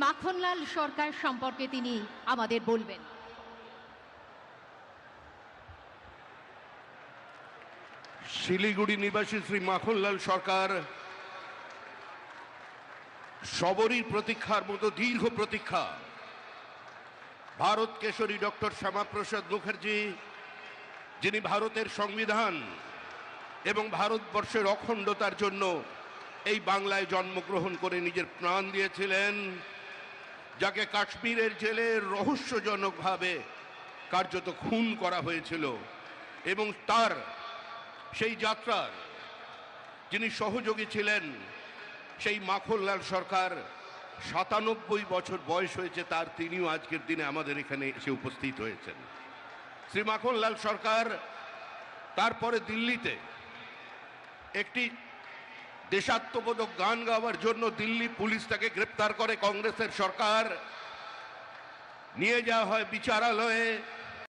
মাখনলাল সরকার সম্পর্কে তিনি আমাদের বলবেন। শিলিগুড়ি নিবাসী শ্রী মাখনলাল সরকার সবরই প্রতীক্ষার মতো দীর্ঘ প্রতীক্ষা। ভারত কেশরী ডক্টর শ্যামাপ্রসাদ মুখার্জি, যিনি ভারতের সংবিধান এবং ভারতবর্ষের অখণ্ডতার জন্য এই বাংলায় জন্মগ্রহণ করে নিজের প্রাণ দিয়েছিলেন, যাকে কাশ্মীরের জেলে রহস্যজনকভাবে কার্যত খুন করা হয়েছিল, এবং তার সেই যাত্রার যিনি সহযোগী ছিলেন, সেই মাখনলাল সরকার ৯৭ বছর বয়স হয়েছে তার, তিনিও আজকের দিনে আমাদের এখানে এসে উপস্থিত হয়েছেন। শ্রী মাখনলাল সরকার তারপরে দিল্লিতে একটি দেশাত্মবোধক গান গাওয়ার জন্য দিল্লি পুলিশ তাকে গ্রেপ্তার করে। কংগ্রেসের সরকার নিয়ে যাওয়া হয় বিচারালয়ে।